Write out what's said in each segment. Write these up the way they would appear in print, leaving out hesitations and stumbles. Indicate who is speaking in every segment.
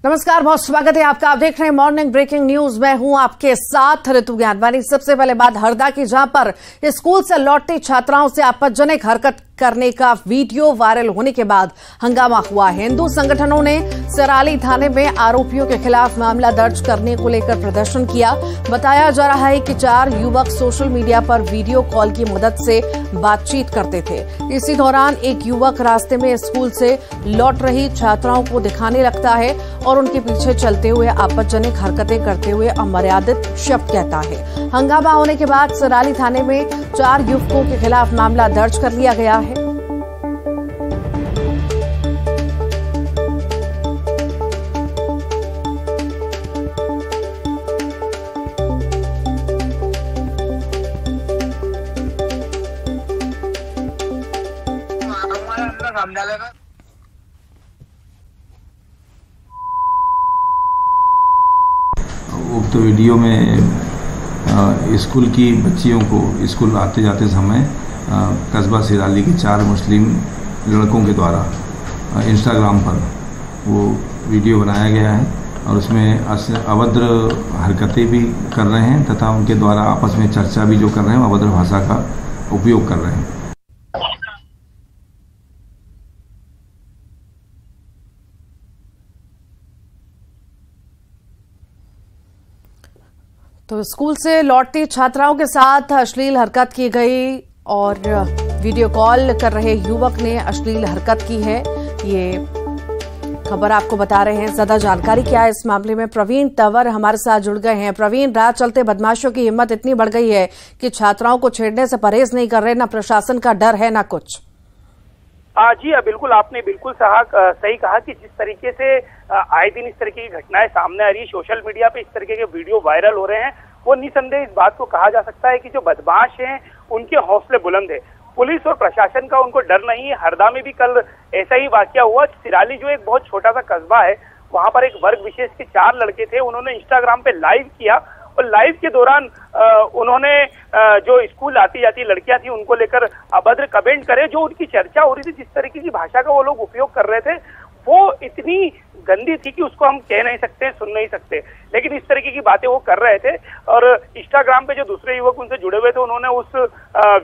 Speaker 1: नमस्कार, बहुत स्वागत है आपका। आप देख रहे हैं मॉर्निंग ब्रेकिंग न्यूज। मैं हूं आपके साथ ऋतु ज्ञानवानी। सबसे पहले बात हरदा की, जहां पर स्कूल से लौटती छात्राओं से आपत्तिजनक हरकत करने का वीडियो वायरल होने के बाद हंगामा हुआ। हिंदू संगठनों ने सराली थाने में आरोपियों के खिलाफ मामला दर्ज करने को लेकर प्रदर्शन किया। बताया जा रहा है कि 4 युवक सोशल मीडिया पर वीडियो कॉल की मदद से बातचीत करते थे। इसी दौरान एक युवक रास्ते में स्कूल से लौट रही छात्राओं को दिखाने लगता है और उनके पीछे चलते हुए आपत्तिजनक हरकतें करते हुए अमर्यादित शब्द कहता है। हंगामा होने के बाद सराली थाने में 4 युवकों के खिलाफ मामला दर्ज कर लिया गया है।
Speaker 2: उक्त वीडियो में स्कूल की बच्चियों को स्कूल आते जाते समय कस्बा सिराली के 4 मुस्लिम लड़कों के द्वारा इंस्टाग्राम पर वो वीडियो बनाया गया है और उसमें अभद्र हरकतें भी कर रहे हैं तथा उनके द्वारा आपस में चर्चा भी जो कर रहे हैं अभद्र भाषा का उपयोग कर रहे हैं।
Speaker 1: तो स्कूल से लौटती छात्राओं के साथ अश्लील हरकत की गई और वीडियो कॉल कर रहे युवक ने अश्लील हरकत की है। ये खबर आपको बता रहे हैं। ज्यादा जानकारी क्या है इस मामले में, प्रवीण तंवर हमारे साथ जुड़ गए हैं। प्रवीण, रात चलते बदमाशों की हिम्मत इतनी बढ़ गई है कि छात्राओं को छेड़ने से परहेज नहीं कर रहे, ना प्रशासन का डर है ना कुछ।
Speaker 3: जी बिल्कुल, आपने बिल्कुल सही कहा कि जिस तरीके से आए दिन इस तरीके की घटनाएं सामने आ रही है, सोशल मीडिया पे इस तरीके के वीडियो वायरल हो रहे हैं, वो निसंदेह इस बात को कहा जा सकता है कि जो बदमाश हैं उनके हौसले बुलंद है। पुलिस और प्रशासन का उनको डर नहीं है। हरदा में भी कल ऐसा ही वाकया हुआ। सिराली जो एक बहुत छोटा सा कस्बा है, वहां पर एक वर्ग विशेष के 4 लड़के थे। उन्होंने इंस्टाग्राम पे लाइव किया और लाइव के दौरान उन्होंने जो स्कूल आती जाती लड़कियां थी उनको लेकर अभद्र कमेंट करे। जो उनकी चर्चा हो रही थी, जिस तरीके की भाषा का वो लोग उपयोग कर रहे थे, वो इतनी गंदी थी कि उसको हम कह नहीं सकते, सुन नहीं सकते, लेकिन इस तरीके की बातें वो कर रहे थे। और इंस्टाग्राम पे जो दूसरे युवक उनसे जुड़े हुए थे, उन्होंने उस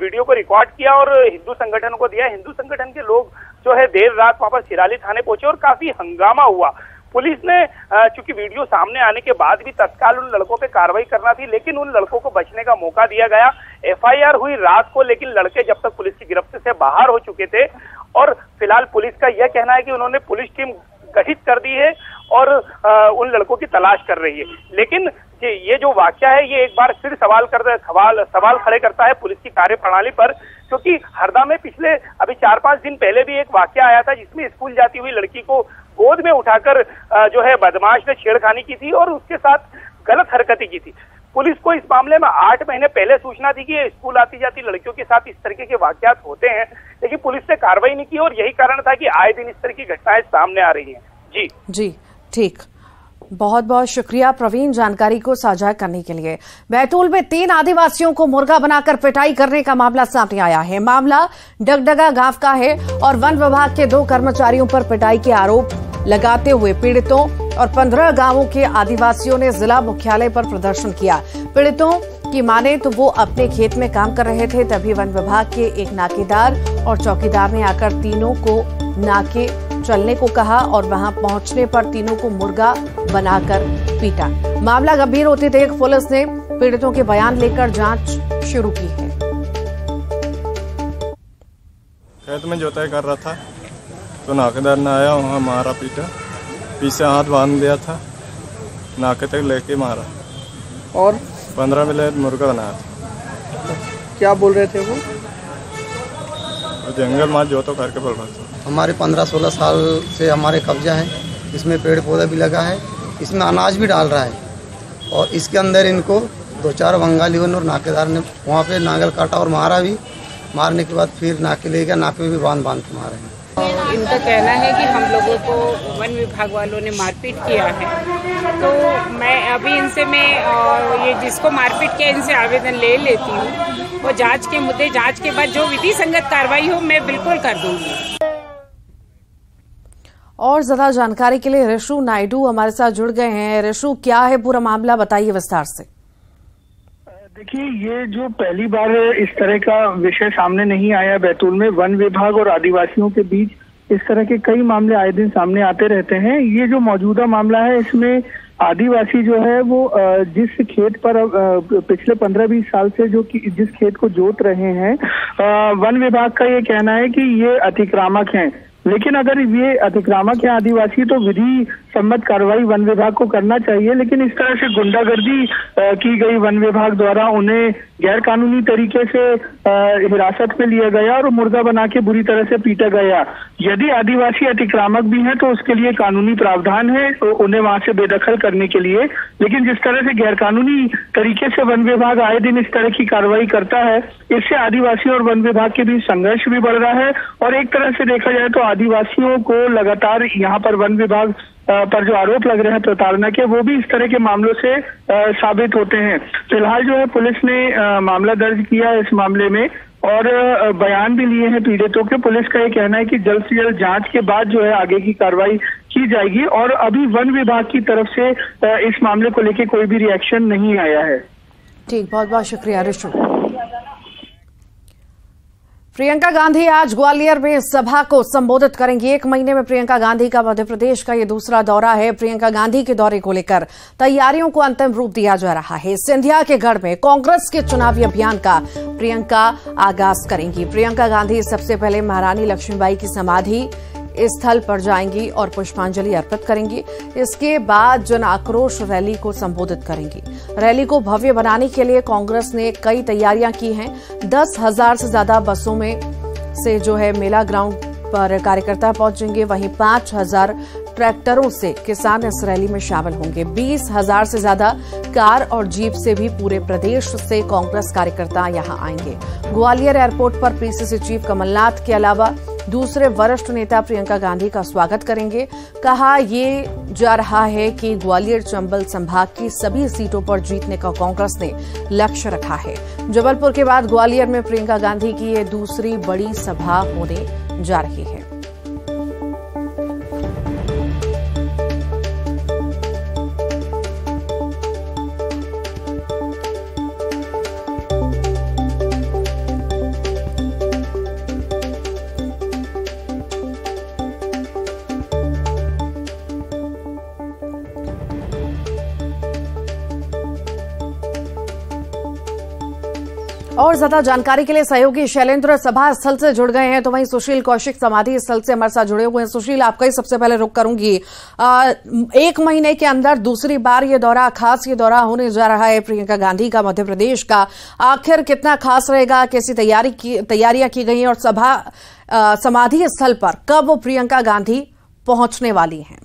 Speaker 3: वीडियो को रिकॉर्ड किया और हिंदू संगठन को दिया। हिंदू संगठन के लोग जो है देर रात वहां पर सिराली थाने पहुंचे और काफी हंगामा हुआ। पुलिस ने चूंकि वीडियो सामने आने के बाद भी तत्काल उन लड़कों पे कार्रवाई करना थी, लेकिन उन लड़कों को बचने का मौका दिया गया। एफआईआर हुई रात को, लेकिन लड़के जब तक पुलिस की गिरफ्त से बाहर हो चुके थे और फिलहाल पुलिस का यह कहना है कि उन्होंने पुलिस टीम गठित कर दी है और उन लड़कों की तलाश कर रही है। लेकिन ये जो वाकया है, ये एक बार फिर सवाल खड़े करता है पुलिस की कार्यप्रणाली पर, क्योंकि हरदा में पिछले अभी 4-5 दिन पहले भी एक वाकया आया था जिसमें स्कूल जाती हुई लड़की को गोद में उठाकर जो है बदमाश ने छेड़खानी की थी और उसके साथ गलत हरकतें की थी। पुलिस को इस मामले में 8 महीने पहले सूचना थी कि स्कूल आती जाती लड़कियों के साथ इस तरीके के वाकयात होते हैं, लेकिन पुलिस ने कार्रवाई नहीं की और यही कारण था कि आए दिन इस तरह की घटनाएं सामने आ रही हैं।
Speaker 1: जी ठीक, बहुत बहुत शुक्रिया प्रवीण जानकारी को साझा करने के लिए। बैतूल में 3 आदिवासियों को मुर्गा बनाकर पिटाई करने का मामला सामने आया है। मामला डगडगा गांव का है और वन विभाग के 2 कर्मचारियों पर पिटाई के आरोप लगाते हुए पीड़ितों और 15 गांवों के आदिवासियों ने जिला मुख्यालय पर प्रदर्शन किया। पीड़ितों की माने तो वो अपने खेत में काम कर रहे थे, तभी वन विभाग के एक नाकेदार और चौकीदार ने आकर तीनों को नाके चलने को कहा और वहां पहुंचने पर तीनों को मुर्गा बनाकर पीटा। मामला गंभीर होते देख पुलिस ने पीड़ितों के बयान लेकर जांच शुरू की है।
Speaker 4: खेत में जोताई कर रहा था तो नाकेदार ने आया, वहाँ मारा पीटा, पीछे हाथ बांध दिया था, नाके तक लेके मारा
Speaker 5: और
Speaker 4: 15 मिनट मुर्गा बनाया था।
Speaker 5: क्या बोल रहे थे वो?
Speaker 4: जंगल मार जो तो करके बोल रहा था।
Speaker 5: हमारे 15-16 साल से हमारे कब्जा है, इसमें पेड़ पौधा भी लगा है, इसमें अनाज भी डाल रहा है और इसके अंदर इनको 2-4 बंगालियों और नाकेदार ने वहाँ पे नांगल काटा और मारा भी। मारने के बाद फिर नाके ले गया, नाके में भी बांध के मारे हैं।
Speaker 6: इनका कहना है कि हम लोगों को वन विभाग वालों ने मारपीट किया है, तो मैं अभी इनसे ये जिसको मारपीट किया इनसे आवेदन ले लेती हूँ और जांच के बाद जो विधि संगत कार्रवाई हो मैं बिल्कुल कर दूंगी।
Speaker 1: और ज्यादा जानकारी के लिए ऋषु नायडू हमारे साथ जुड़ गए हैं। ऋषु, क्या है पूरा मामला, बताइए विस्तार से।
Speaker 7: देखिए, ये जो पहली बार इस तरह का विषय सामने नहीं आया बैतूल में, वन विभाग और आदिवासियों के बीच इस तरह के कई मामले आए दिन सामने आते रहते हैं। ये जो मौजूदा मामला है, इसमें आदिवासी जो है वो जिस खेत पर पिछले 15-20 साल से जिस खेत को जोत रहे हैं, वन विभाग का ये कहना है कि ये अतिक्रामक हैं। लेकिन अगर ये अतिक्रामक है आदिवासी, तो विधि सम्मत कार्रवाई वन विभाग को करना चाहिए। लेकिन इस तरह से गुंडागर्दी की गई वन विभाग द्वारा, उन्हें गैर कानूनी तरीके से हिरासत में लिया गया और मुर्गा बना के बुरी तरह से पीटा गया। यदि आदिवासी अतिक्रामक भी हैं तो उसके लिए कानूनी प्रावधान है उन्हें वहां से बेदखल करने के लिए। लेकिन जिस तरह से गैर कानूनी तरीके से वन विभाग आए दिन इस तरह की कार्रवाई करता है, इससे आदिवासी और वन विभाग के बीच संघर्ष भी बढ़ रहा है। और एक तरह से देखा जाए तो आदिवासियों को लगातार यहाँ पर वन विभाग पर जो आरोप लग रहे हैं प्रताड़ना के, वो भी इस तरह के मामलों से साबित होते हैं। फिलहाल जो है पुलिस ने मामला दर्ज किया इस मामले में और बयान भी लिए हैं पीड़ितों के। पुलिस का ये कहना है कि जल्द से जल्द जांच के बाद जो है आगे की कार्रवाई की जाएगी। और अभी वन विभाग की तरफ से इस मामले को लेकर कोई भी रिएक्शन नहीं आया है।
Speaker 1: ठीक, बहुत बहुत शुक्रिया ऋषु। प्रियंका गांधी आज ग्वालियर में सभा को संबोधित करेंगी। 1 महीने में प्रियंका गांधी का मध्य प्रदेश का ये दूसरा दौरा है। प्रियंका गांधी के दौरे को लेकर तैयारियों को अंतिम रूप दिया जा रहा है। सिंधिया के गढ़ में कांग्रेस के चुनावी अभियान का प्रियंका आगाज करेंगी। प्रियंका गांधी सबसे पहले महारानी लक्ष्मीबाई की समाधि स्थल पर जाएंगी और पुष्पांजलि अर्पित करेंगी। इसके बाद जन आक्रोश रैली को संबोधित करेंगी। रैली को भव्य बनाने के लिए कांग्रेस ने कई तैयारियां की हैं। 10,000 से ज्यादा बसों में से जो है मेला ग्राउंड पर कार्यकर्ता पहुंचेंगे। वहीं 5,000 ट्रैक्टरों से किसान इस रैली में शामिल होंगे। 20,000 से ज्यादा कार और जीप से भी पूरे प्रदेश से कांग्रेस कार्यकर्ता यहां आएंगे। ग्वालियर एयरपोर्ट पर पीसीसी चीफ कमलनाथ के अलावा दूसरे वरिष्ठ नेता प्रियंका गांधी का स्वागत करेंगे। कहा ये जा रहा है कि ग्वालियर चंबल संभाग की सभी सीटों पर जीतने का कांग्रेस ने लक्ष्य रखा है। जबलपुर के बाद ग्वालियर में प्रियंका गांधी की ये दूसरी बड़ी सभा होने जा रही है। और ज्यादा जानकारी के लिए सहयोगी शैलेंद्र सभा स्थल से जुड़ गए हैं, तो वहीं सुशील कौशिक समाधि स्थल से हमारे साथ जुड़े हुए हैं। सुशील, आपका ही सबसे पहले रुख करूंगी। 1 महीने के अंदर दूसरी बार ये दौरा, खास ये दौरा होने जा रहा है प्रियंका गांधी का मध्य प्रदेश का। आखिर कितना खास रहेगा, कैसी तैयारियां की गई हैं और समाधि स्थल पर कब वो प्रियंका गांधी पहुंचने वाली हैं?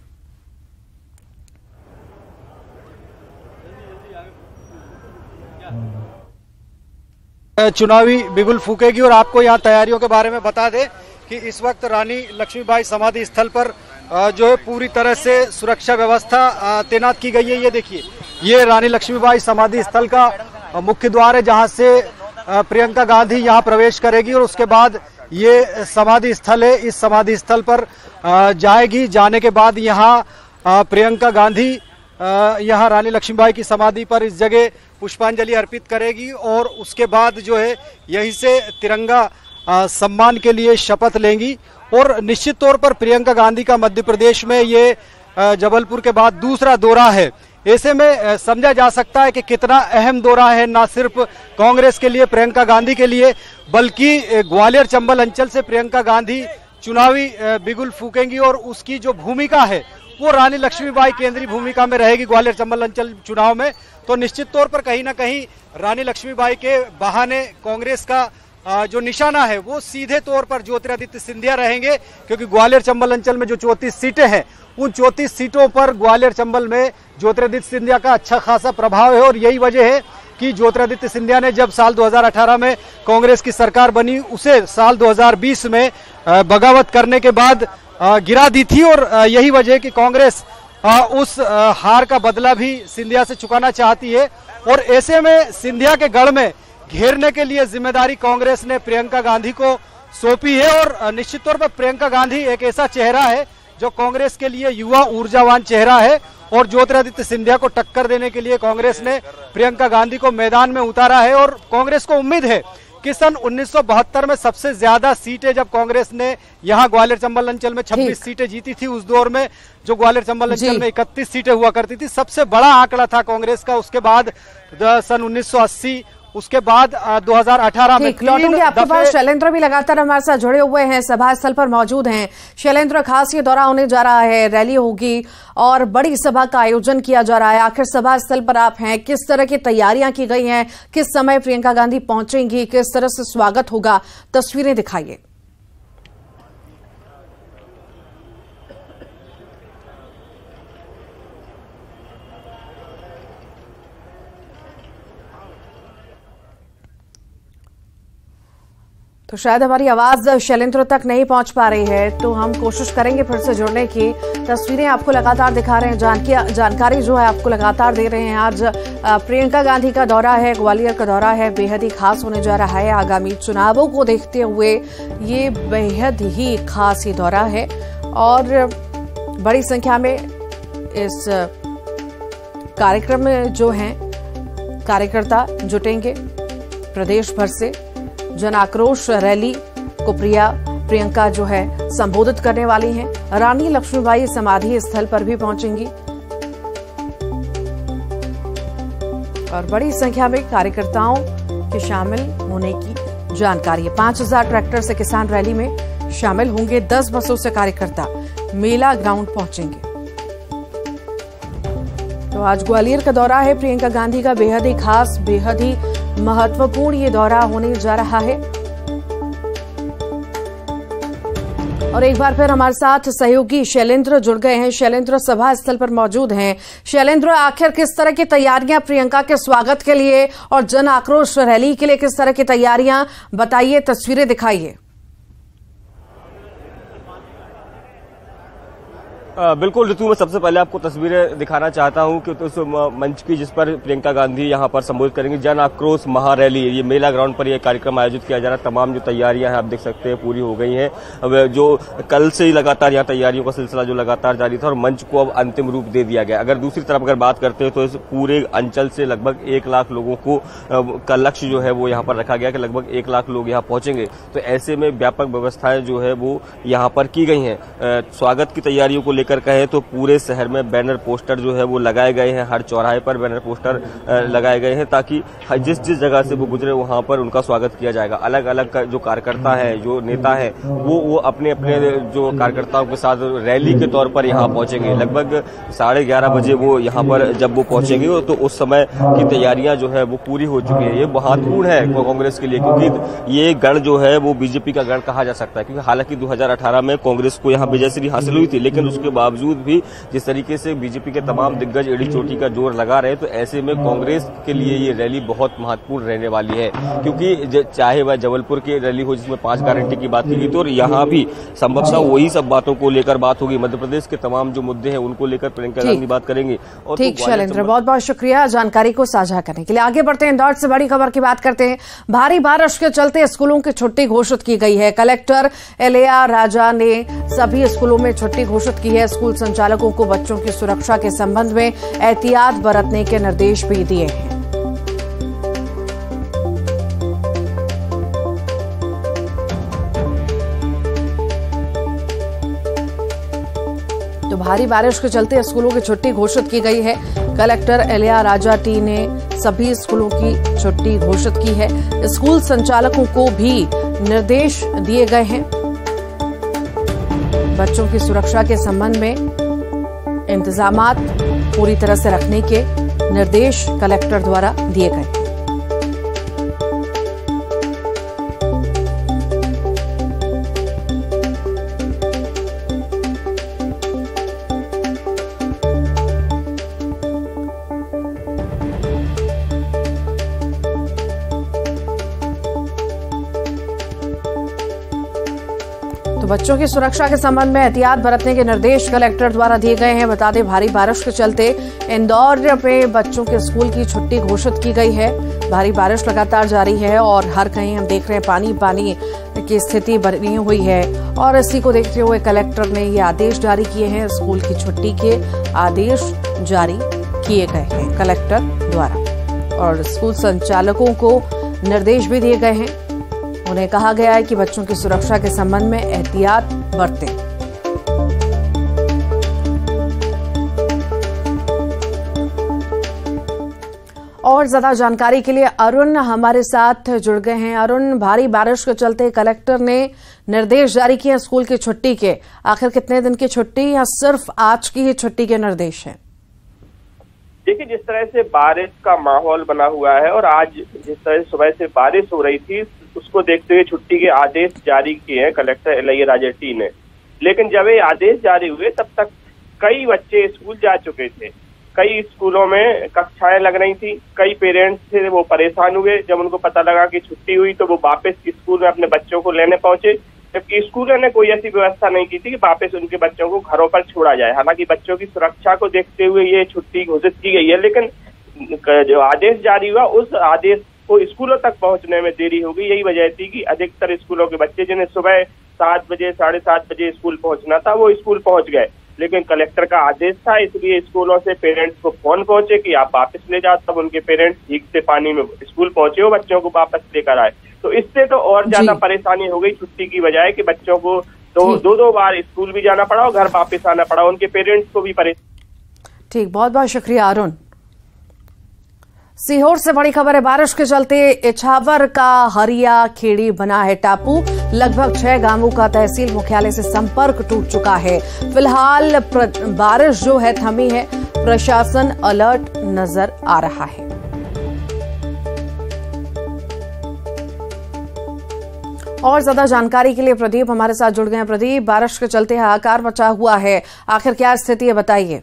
Speaker 8: चुनावी बिगुल फूकेगी। और आपको यहाँ तैयारियों के बारे में बता दें कि इस वक्त रानी लक्ष्मीबाई समाधि स्थल पर जो है पूरी तरह से सुरक्षा व्यवस्था तैनात की गई है। ये देखिए, ये रानी लक्ष्मीबाई समाधि स्थल का मुख्य द्वार है जहाँ से प्रियंका गांधी यहाँ प्रवेश करेगी और उसके बाद ये समाधि स्थल है। इस समाधि स्थल पर जाएगी। जाने के बाद यहाँ प्रियंका गांधी यहाँ रानी लक्ष्मीबाई की समाधि पर इस जगह पुष्पांजलि अर्पित करेगी और उसके बाद जो है यहीं से तिरंगा सम्मान के लिए शपथ लेंगी। और निश्चित तौर पर प्रियंका गांधी का मध्य प्रदेश में ये जबलपुर के बाद दूसरा दौरा है। ऐसे में समझा जा सकता है कि कितना अहम दौरा है, ना सिर्फ कांग्रेस के लिए, प्रियंका गांधी के लिए, बल्कि ग्वालियर चंबल अंचल से प्रियंका गांधी चुनावी बिगुल फूकेंगी और उसकी जो भूमिका है वो रानी लक्ष्मीबाई केंद्रीय भूमिका में रहेगी ग्वालियर चंबल अंचल चुनाव में। तो निश्चित तौर पर कहीं ना कहीं रानी लक्ष्मीबाई के बहाने कांग्रेस का जो निशाना है वो सीधे तौर पर ज्योतिरादित्य सिंधिया रहेंगे, क्योंकि ग्वालियर चंबल अंचल में जो 34 सीटें हैं उन 34 सीटों पर ग्वालियर चंबल में ज्योतिरादित्य सिंधिया का अच्छा खासा प्रभाव है। और यही वजह है कि ज्योतिरादित्य सिंधिया ने जब साल 2018 में कांग्रेस की सरकार बनी, उसे साल 2020 में बगावत करने के बाद गिरा दी थी। और यही वजह है कि कांग्रेस उस हार का बदला भी सिंधिया से चुकाना चाहती है। और ऐसे में सिंधिया के गढ़ में घेरने के लिए जिम्मेदारी कांग्रेस ने प्रियंका गांधी को सौंपी है। और निश्चित तौर पर प्रियंका गांधी एक ऐसा चेहरा है जो कांग्रेस के लिए युवा ऊर्जावान चेहरा है, और ज्योतिरादित्य सिंधिया को टक्कर देने के लिए कांग्रेस ने प्रियंका गांधी को मैदान में उतारा है। और कांग्रेस को उम्मीद है कि सन 1972 में सबसे ज्यादा सीटें जब कांग्रेस ने यहाँ ग्वालियर चंबल अंचल में 26 सीटें जीती थी, उस दौर में जो ग्वालियर चंबल अंचल में 31 सीटें हुआ करती थी, सबसे बड़ा आंकड़ा था कांग्रेस का। उसके बाद सन 1980, उसके बाद 2018 में
Speaker 1: लौटूंगे आपके पास। शैलेंद्र भी लगातार हमारे साथ जुड़े हुए हैं, सभा स्थल पर मौजूद हैं। शैलेंद्र, खास ये दौरा होने जा रहा है, रैली होगी और बड़ी सभा का आयोजन किया जा रहा है। आखिर सभा स्थल पर आप हैं, किस तरह की तैयारियां की गई हैं, किस समय प्रियंका गांधी पहुंचेंगी, किस तरह से स्वागत होगा, तस्वीरें दिखाइए। तो शायद हमारी आवाज शैलेंद्र तक नहीं पहुंच पा रही है, तो हम कोशिश करेंगे फिर से जुड़ने की। तस्वीरें आपको लगातार दिखा रहे हैं, जानकारी जो है आपको लगातार दे रहे हैं। आज प्रियंका गांधी का दौरा है, ग्वालियर का दौरा है, बेहद ही खास होने जा रहा है। आगामी चुनावों को देखते हुए ये बेहद ही खास ये दौरा है और बड़ी संख्या में इस कार्यक्रम में जो हैं कार्यकर्ता जुटेंगे। प्रदेश भर से जन आक्रोश रैली को प्रियंका जो है संबोधित करने वाली हैं। रानी लक्ष्मीबाई समाधि स्थल पर भी पहुंचेंगी और बड़ी संख्या में कार्यकर्ताओं के शामिल होने की जानकारी है। 5000 ट्रैक्टर से किसान रैली में शामिल होंगे। 10 बसों से कार्यकर्ता मेला ग्राउंड पहुंचेंगे। तो आज ग्वालियर का दौरा है प्रियंका गांधी का, बेहद ही खास, बेहद ही महत्वपूर्ण ये दौरा होने जा रहा है। और एक बार फिर हमारे साथ सहयोगी शैलेंद्र जुड़ गए हैं। शैलेंद्र सभा स्थल पर मौजूद हैं। शैलेंद्र, आखिर किस तरह की तैयारियां प्रियंका के स्वागत के लिए और जन आक्रोश रैली के लिए, किस तरह की तैयारियां, बताइए, तस्वीरें दिखाइए।
Speaker 9: बिल्कुल ऋतु, मैं सबसे पहले आपको तस्वीरें दिखाना चाहता हूं कि उस मंच की जिस पर प्रियंका गांधी यहां पर संबोधित करेंगी। जन आक्रोश महारैली, ये मेला ग्राउंड पर यह कार्यक्रम आयोजित किया जा रहा है। तमाम जो तैयारियां हैं आप देख सकते हैं पूरी हो गई हैं। अब जो कल से ही लगातार यहाँ तैयारियों का सिलसिला जो लगातार जारी था और मंच को अब अंतिम रूप दे दिया गया। अगर दूसरी तरफ अगर बात करते हैं तो इस पूरे अंचल से लगभग 1 लाख लोगों को का लक्ष्य जो है वो यहाँ पर रखा गया कि लगभग 1 लाख लोग यहाँ पहुंचेंगे। तो ऐसे में व्यापक व्यवस्थाएं जो है वो यहाँ पर की गई हैं। स्वागत की तैयारियों को लेकर कहे तो पूरे शहर में बैनर पोस्टर जो है वो लगाए गए हैं। हर चौराहे पर बैनर पोस्टर लगाए गए हैं ताकि जिस जिस जगह से वो गुजरे वहां पर उनका स्वागत किया जाएगा। अलग अलग जो कार्यकर्ता है, जो नेता है, वो अपने अपने जो कार्यकर्ताओं के साथ रैली के तौर पर यहाँ पहुंचेंगे। लगभग 11:30 बजे वो यहाँ पर जब वो पहुंचेंगे तो उस समय की तैयारियां जो है वो पूरी हो चुकी है। ये महत्वपूर्ण है कांग्रेस के लिए क्योंकि ये गढ़ जो है वो बीजेपी का गढ़ कहा जा सकता है। क्योंकि हालांकि 2018 में कांग्रेस को यहाँ विजयश्री हासिल हुई थी, लेकिन उसके बावजूद भी जिस तरीके से बीजेपी के तमाम दिग्गज एड़ी चोटी का जोर लगा रहे, तो ऐसे में कांग्रेस के लिए ये रैली बहुत महत्वपूर्ण रहने वाली है। क्योंकि चाहे वह जबलपुर की रैली हो जिसमें 5 गारंटी की बात की गई थी, और यहाँ भी संभवतः वही सब बातों को लेकर बात होगी। मध्य प्रदेश के तमाम जो मुद्दे हैं उनको लेकर प्रियंका गांधी बात करेंगी। और
Speaker 1: ठीक, शैलेंद्र, बहुत बहुत शुक्रिया जानकारी को साझा करने के लिए। आगे बढ़ते हैं, इंदौर से बड़ी खबर की बात करते हैं। भारी बारिश के चलते स्कूलों की छुट्टी घोषित की गई है। कलेक्टर एलएआ राजा ने सभी स्कूलों में छुट्टी घोषित की है। स्कूल संचालकों को बच्चों की सुरक्षा के संबंध में एहतियात बरतने के निर्देश भी दिए हैं। तो भारी बारिश के चलते स्कूलों की छुट्टी घोषित की गई है। कलेक्टर एलएआ राजा टी ने सभी स्कूलों की छुट्टी घोषित की है। स्कूल संचालकों को भी निर्देश दिए गए हैं। बच्चों की सुरक्षा के संबंध में इंतजामात पूरी तरह से रखने के निर्देश कलेक्टर द्वारा दिए गए। तो तो बच्चों की सुरक्षा के संबंध में एहतियात बरतने के निर्देश कलेक्टर द्वारा दिए गए हैं। बता दें, भारी बारिश के चलते इंदौर में बच्चों के स्कूल की छुट्टी घोषित की गई है। भारी बारिश लगातार जारी है और हर कहीं हम देख रहे हैं पानी पानी की स्थिति बनी हुई है और इसी को देखते हुए कलेक्टर ने ये आदेश जारी किए हैं। स्कूल की छुट्टी के आदेश जारी किए गए हैं कलेक्टर द्वारा और स्कूल संचालकों को निर्देश भी दिए गए हैं। उन्हें कहा गया है कि बच्चों की सुरक्षा के संबंध में एहतियात बरतें। और ज्यादा जानकारी के लिए अरुण हमारे साथ जुड़ गए हैं। अरुण, भारी बारिश के चलते कलेक्टर ने निर्देश जारी किए स्कूल की छुट्टी के। आखिर कितने दिन की छुट्टी या सिर्फ आज की ही छुट्टी के निर्देश हैं?
Speaker 10: देखिए, जिस तरह से बारिश का माहौल बना हुआ है और आज जिस तरह से सुबह से बारिश हो रही थी, उसको देखते हुए छुट्टी के आदेश जारी किए हैं कलेक्टर एलआईए राजटी ने। लेकिन जब ये आदेश जारी हुए तब तक कई बच्चे स्कूल जा चुके थे। कई स्कूलों में कक्षाएं लग रही थी। कई पेरेंट्स थे वो परेशान हुए जब उनको पता लगा कि छुट्टी हुई, तो वो वापस स्कूल में अपने बच्चों को लेने पहुंचे, जबकि स्कूलों ने कोई ऐसी व्यवस्था नहीं की थी कि वापस उनके बच्चों को घरों पर छोड़ा जाए। हालांकि बच्चों की सुरक्षा को देखते हुए ये छुट्टी घोषित की गई है, लेकिन जो आदेश जारी हुआ उस आदेश को स्कूलों तक पहुंचने में देरी हो गई। यही वजह थी कि अधिकतर स्कूलों के बच्चे जिन्हें सुबह 7 बजे 7:30 बजे स्कूल पहुंचना था, वो स्कूल पहुंच गए। लेकिन कलेक्टर का आदेश था, इसलिए स्कूलों से पेरेंट्स को फोन पहुंचे कि आप वापस ले जाओ। तब उनके पेरेंट्स भीगते पानी में स्कूल पहुंचे और बच्चों को वापस लेकर आए। तो इससे तो और ज्यादा परेशानी हो गई छुट्टी की बजाय कि बच्चों को दो बार स्कूल भी जाना पड़ा और घर वापस आना पड़ा। उनके पेरेंट्स को भी परेशान।
Speaker 1: ठीक, बहुत बहुत शुक्रिया अरुण। सीहोर से बड़ी खबर है। बारिश के चलते इछावर का हरिया खेड़ी बना है टापू। लगभग 6 गांवों का तहसील मुख्यालय से संपर्क टूट चुका है। फिलहाल बारिश जो है थमी है। प्रशासन अलर्ट नजर आ रहा है। और ज्यादा जानकारी के लिए प्रदीप हमारे साथ जुड़ गए हैं। प्रदीप, बारिश के चलते हाहाकार मचा हुआ है, आखिर क्या स्थिति है, बताइए।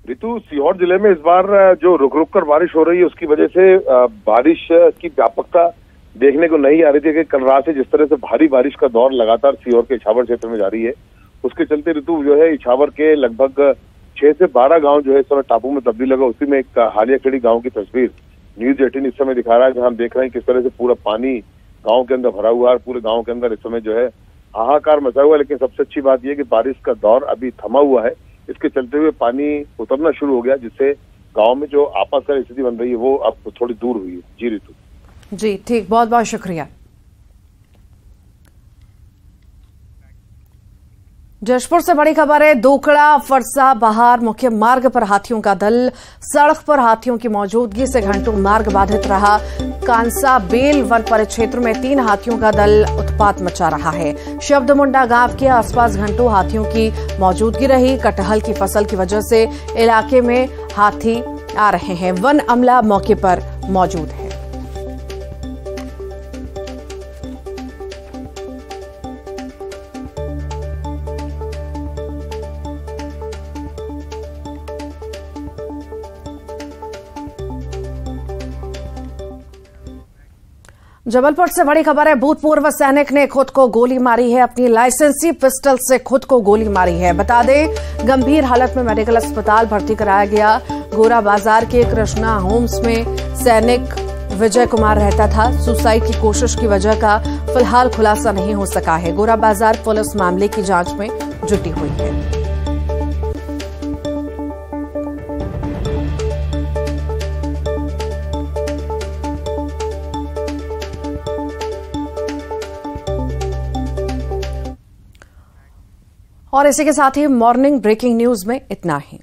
Speaker 11: ऋतु, सीहोर जिले में इस बार जो रुक रुक कर बारिश हो रही है उसकी वजह से बारिश की व्यापकता देखने को नहीं आ रही थी कि कल रात से जिस तरह से भारी बारिश का दौर लगातार सीहोर के इछावर क्षेत्र में जारी है, उसके चलते ऋतु जो है इछावर के लगभग 6 से 12 गांव जो है इस समय टापू में तब्दील लगा। उसी में एक हालिया खेड़ी गांव की तस्वीर न्यूज 18 इस समय दिखा रहा है, जहां हम देख रहे हैं किस तरह से पूरा पानी गांव के अंदर भरा हुआ है। पूरे गांव के अंदर इस समय जो है हाहाकार मचा हुआ है। लेकिन सबसे अच्छी बात यह कि बारिश का दौर अभी थमा हुआ है। इसके चलते हुए पानी उतरना शुरू हो गया, जिससे गांव में जो आपातकालीन स्थिति बन रही है वो अब थोड़ी दूर हुई है। जी ऋतु।
Speaker 1: जी ठीक, बहुत बहुत शुक्रिया। जशपुर से बड़ी खबर है। दोकड़ा फरसा बहार मुख्य मार्ग पर हाथियों का दल। सड़क पर हाथियों की मौजूदगी से घंटों मार्ग बाधित रहा। कांसा बेल वन परिक्षेत्र में 3 हाथियों का दल उत्पात मचा रहा है। शब्दमुंडा गांव के आसपास घंटों हाथियों की मौजूदगी रही। कटहल की फसल की वजह से इलाके में हाथी आ रहे हैं। वन अमला मौके पर मौजूद है। जबलपुर से बड़ी खबर है। भूतपूर्व सैनिक ने खुद को गोली मारी है। अपनी लाइसेंसी पिस्टल से खुद को गोली मारी है। बता दें, गंभीर हालत में मेडिकल अस्पताल भर्ती कराया गया। गोरा बाजार के कृष्णा होम्स में सैनिक विजय कुमार रहता था। सुसाइड की कोशिश की वजह का फिलहाल खुलासा नहीं हो सका है। गोरा बाजार पुलिस मामले की जांच में जुटी हुई है। और इसी के साथ ही मॉर्निंग ब्रेकिंग न्यूज में इतना ही।